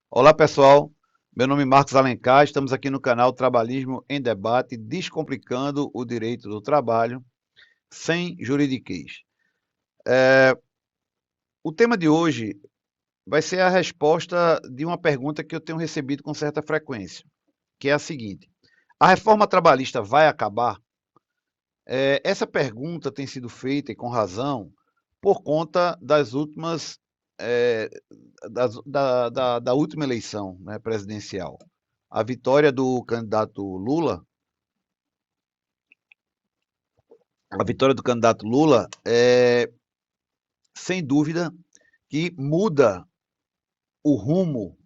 Olá pessoal, meu nome é Marcos Alencar, estamos aqui no canal Trabalhismo em Debate, descomplicando o direito do trabalho sem juridiquês. O tema de hoje vai ser a resposta de uma pergunta que eu tenho recebido com certa frequência, que é a seguinte: a reforma trabalhista vai acabar? Essa pergunta tem sido feita, e com razão, por conta das últimas, é, da última eleição, né, presidencial. A vitória do candidato Lula, a vitória do candidato Lula sem dúvida, que muda o rumo,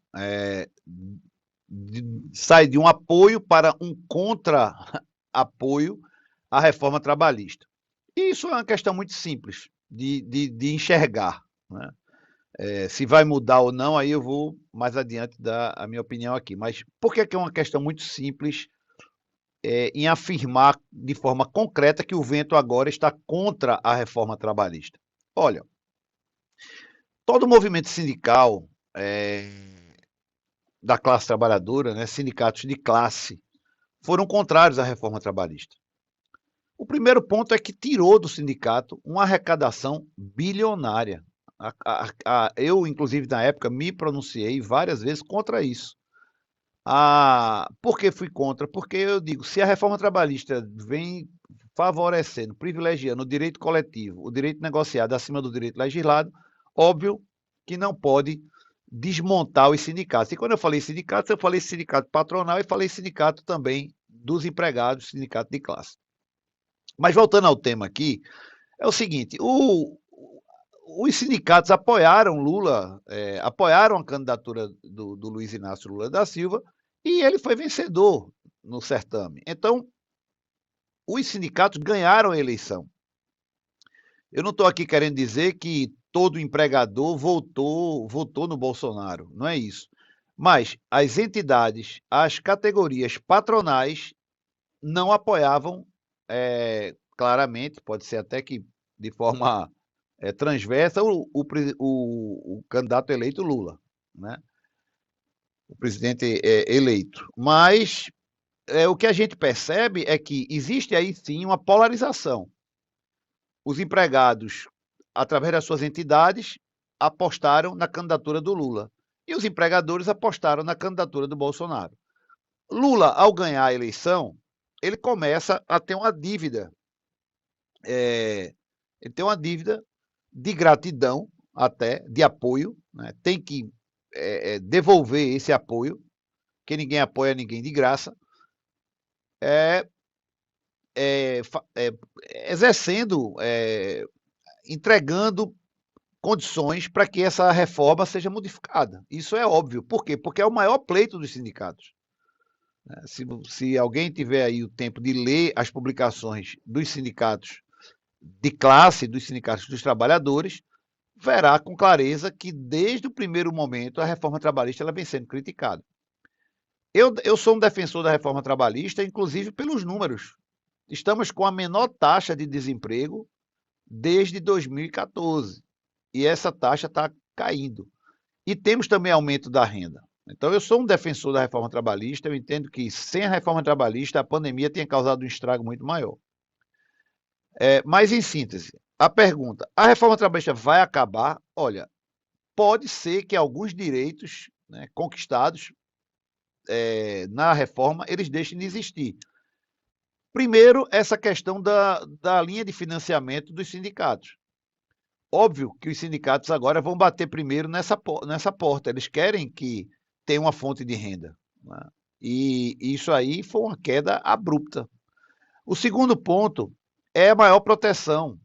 sai de um apoio para um contra-apoio à reforma trabalhista. E isso é uma questão muito simples de enxergar, né? Se vai mudar ou não, aí eu vou mais adiante dar a minha opinião aqui. Mas por que é uma questão muito simples em afirmar de forma concreta que o vento agora está contra a reforma trabalhista? Olha, todo movimento sindical da classe trabalhadora, né, sindicatos de classe, foram contrários à reforma trabalhista. O primeiro ponto é que tirou do sindicato uma arrecadação bilionária. Eu, inclusive, na época, me pronunciei várias vezes contra isso. Por que fui contra? Porque eu digo, se a reforma trabalhista vem favorecendo, privilegiando o direito coletivo, o direito negociado acima do direito legislado, óbvio que não pode desmontar os sindicatos. E quando eu falei sindicatos, eu falei sindicato patronal e falei sindicato também dos empregados, sindicato de classe. Mas voltando ao tema aqui, é o seguinte: os sindicatos apoiaram Lula, apoiaram a candidatura do Luiz Inácio Lula da Silva e ele foi vencedor no certame. Então, os sindicatos ganharam a eleição. Eu não estou aqui querendo dizer que todo empregador votou no Bolsonaro, não é isso. Mas as entidades, as categorias patronais não apoiavam claramente, pode ser até que de forma transversa, o candidato eleito Lula, né? O presidente eleito. Mas o que a gente percebe é que existe aí sim uma polarização. Os empregados, através das suas entidades, apostaram na candidatura do Lula. E os empregadores apostaram na candidatura do Bolsonaro. Lula, ao ganhar a eleição, ele começa a ter uma dívida. Ele tem uma dívida de gratidão, até, de apoio, né? Tem que devolver esse apoio, que ninguém apoia ninguém de graça, é, é, é, exercendo, entregando condições para que essa reforma seja modificada. Isso é óbvio. Por quê? Porque é o maior pleito dos sindicatos. Se alguém tiver aí o tempo de ler as publicações dos sindicatos de classe, dos sindicatos dos trabalhadores, verá com clareza que desde o primeiro momento a reforma trabalhista ela vem sendo criticada. Eu sou um defensor da reforma trabalhista, inclusive pelos números. Estamos com a menor taxa de desemprego desde 2014 e essa taxa está caindo. E temos também aumento da renda. Então, eu sou um defensor da reforma trabalhista, eu entendo que sem a reforma trabalhista a pandemia tenha causado um estrago muito maior. Mas, em síntese, a pergunta: a reforma trabalhista vai acabar? Olha, pode ser que alguns direitos, né, conquistados na reforma eles deixem de existir. Primeiro, essa questão da linha de financiamento dos sindicatos. Óbvio que os sindicatos agora vão bater primeiro nessa porta. Eles querem que tenha uma fonte de renda, né? E isso aí foi uma queda abrupta. O segundo ponto é a maior proteção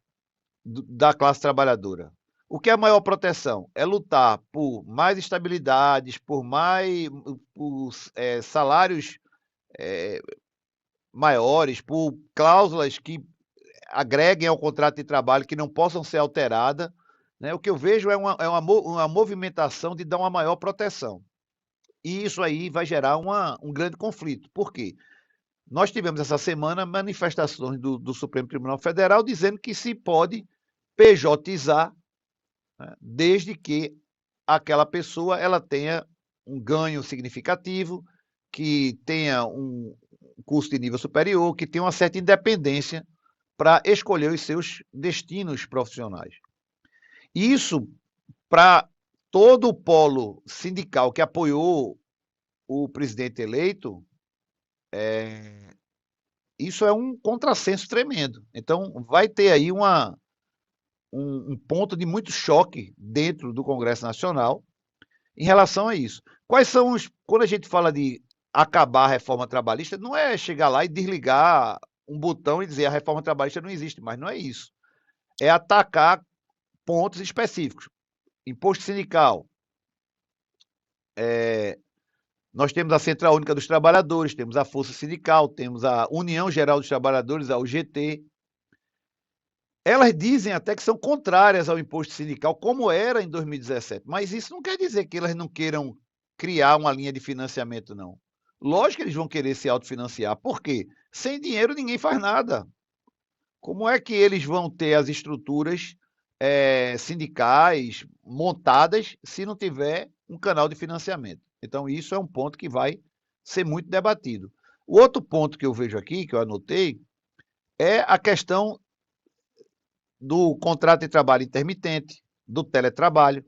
da classe trabalhadora. O que é a maior proteção? É lutar por mais estabilidades, por salários maiores, por cláusulas que agreguem ao contrato de trabalho que não possam ser alteradas. Né? O que eu vejo uma movimentação de dar uma maior proteção. E isso aí vai gerar um grande conflito. Por quê? Nós tivemos essa semana manifestações do Supremo Tribunal Federal dizendo que se pode PJizar, né, desde que aquela pessoa ela tenha um ganho significativo, que tenha um curso de nível superior, que tenha uma certa independência para escolher os seus destinos profissionais. Isso, para todo o polo sindical que apoiou o presidente eleito, isso é um contrassenso tremendo. Então, vai ter aí um ponto de muito choque dentro do Congresso Nacional em relação a isso. Quais são os. Quando a gente fala de acabar a reforma trabalhista, não é chegar lá e desligar um botão e dizer a reforma trabalhista não existe, mas não é isso. É atacar pontos específicos. Imposto sindical. Nós temos a Central Única dos Trabalhadores, temos a Força Sindical, temos a União Geral dos Trabalhadores, a UGT. Elas dizem até que são contrárias ao imposto sindical, como era em 2017, mas isso não quer dizer que elas não queiram criar uma linha de financiamento, não. Lógico que eles vão querer se autofinanciar. Por quê? Sem dinheiro ninguém faz nada. Como é que eles vão ter as estruturas sindicais montadas se não tiver um canal de financiamento? Então, isso é um ponto que vai ser muito debatido. O outro ponto que eu vejo aqui, que eu anotei, é a questão do contrato de trabalho intermitente, do teletrabalho.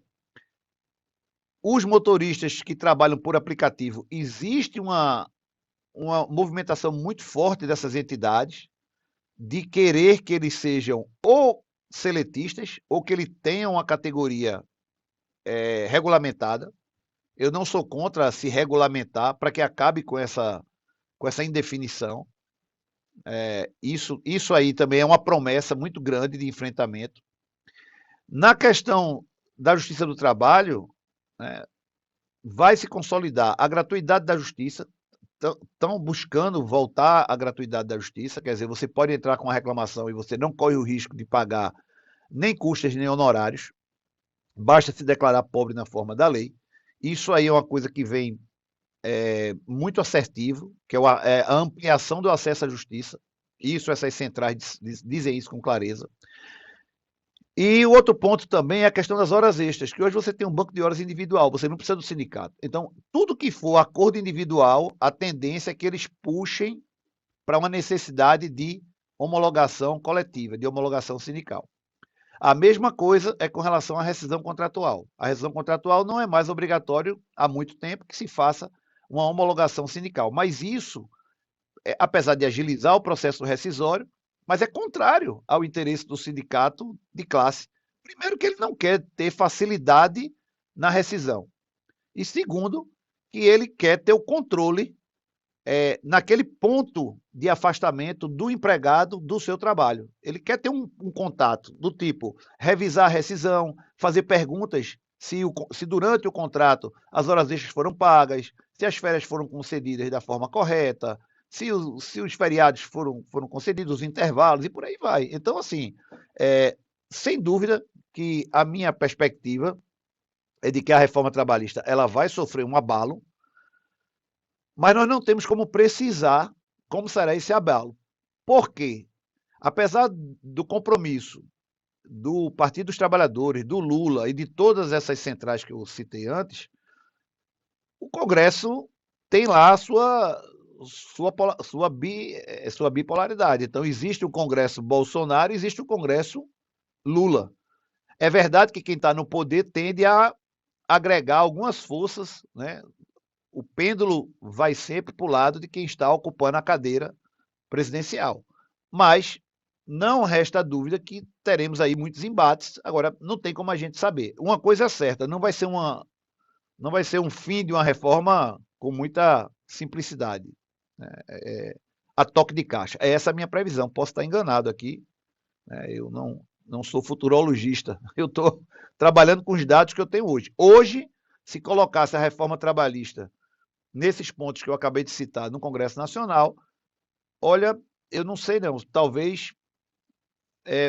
Os motoristas que trabalham por aplicativo, existe uma movimentação muito forte dessas entidades de querer que eles sejam ou seletistas ou que eles tenham uma categoria regulamentada. Eu não sou contra se regulamentar para que acabe com essa indefinição. Isso aí também é uma promessa muito grande de enfrentamento. Na questão da justiça do trabalho, vai se consolidar a gratuidade da justiça. Estão buscando voltar à gratuidade da justiça, quer dizer, você pode entrar com uma reclamação e você não corre o risco de pagar nem custas nem honorários, basta se declarar pobre na forma da lei. Isso aí é uma coisa que vem muito assertivo, que é a ampliação do acesso à justiça. Isso, essas centrais dizem isso com clareza. E o outro ponto também é a questão das horas extras, que hoje você tem um banco de horas individual, você não precisa do sindicato. Então, tudo que for acordo individual, a tendência é que eles puxem para uma necessidade de homologação coletiva, de homologação sindical. A mesma coisa é com relação à rescisão contratual. A rescisão contratual não é mais obrigatório há muito tempo que se faça uma homologação sindical, mas isso, apesar de agilizar o processo rescisório, mas é contrário ao interesse do sindicato de classe. Primeiro, que ele não quer ter facilidade na rescisão. E segundo, que ele quer ter o controle naquele ponto de afastamento do empregado do seu trabalho. Ele quer ter um contato do tipo revisar a rescisão, fazer perguntas se durante o contrato as horas extras foram pagas, se as férias foram concedidas da forma correta, se os feriados foram concedidos, os intervalos e por aí vai. Então, assim, sem dúvida que a minha perspectiva é de que a reforma trabalhista ela vai sofrer um abalo, mas nós não temos como precisar como será esse abalo. Por quê? Apesar do compromisso do Partido dos Trabalhadores, do Lula e de todas essas centrais que eu citei antes, o Congresso tem lá a sua bipolaridade. Então, existe o Congresso Bolsonaro e existe o Congresso Lula. É verdade que quem está no poder tende a agregar algumas forças, né? O pêndulo vai sempre para o lado de quem está ocupando a cadeira presidencial. Mas não resta dúvida que teremos aí muitos embates. Agora, não tem como a gente saber. Uma coisa é certa, não vai ser um fim de uma reforma com muita simplicidade, né? A toque de caixa. É essa a minha previsão. Posso estar enganado aqui, né? Eu não sou futurologista. Eu estou trabalhando com os dados que eu tenho hoje. Hoje, se colocasse a reforma trabalhista nesses pontos que eu acabei de citar no Congresso Nacional, olha, eu não sei não, talvez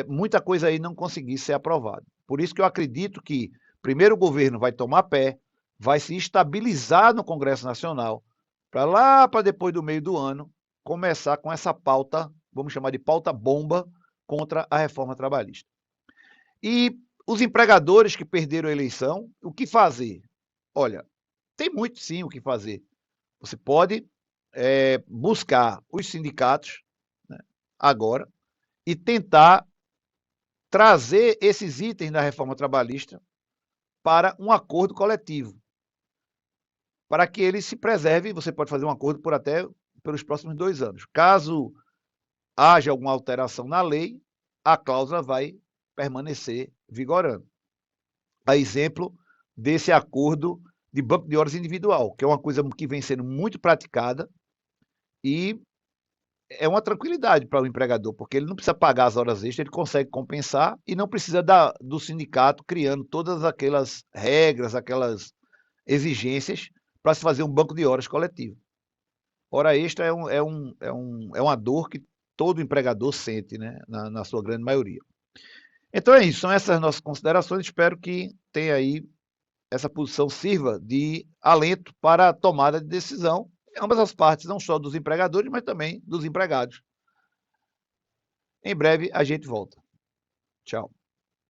muita coisa aí não conseguisse ser aprovada. Por isso que eu acredito que primeiro o governo vai tomar pé, vai se estabilizar no Congresso Nacional, para lá para depois do meio do ano, começar com essa pauta, vamos chamar de pauta bomba, contra a reforma trabalhista. E os empregadores que perderam a eleição, o que fazer? Olha, tem muito sim o que fazer. Você pode buscar os sindicatos, né, agora e tentar trazer esses itens da reforma trabalhista para um acordo coletivo, para que ele se preserve. Você pode fazer um acordo por até pelos próximos 2 anos. Caso haja alguma alteração na lei, a cláusula vai permanecer vigorando. A exemplo desse acordo de banco de horas individual, que é uma coisa que vem sendo muito praticada e é uma tranquilidade para o empregador, porque ele não precisa pagar as horas extras, ele consegue compensar e não precisa do sindicato criando todas aquelas regras, aquelas exigências para se fazer um banco de horas coletivo. Hora extra é uma dor que todo empregador sente, né, na sua grande maioria. Então é isso, são essas nossas considerações. Espero que tenha aí essa posição sirva de alento para a tomada de decisão em ambas as partes, não só dos empregadores, mas também dos empregados. Em breve a gente volta. Tchau.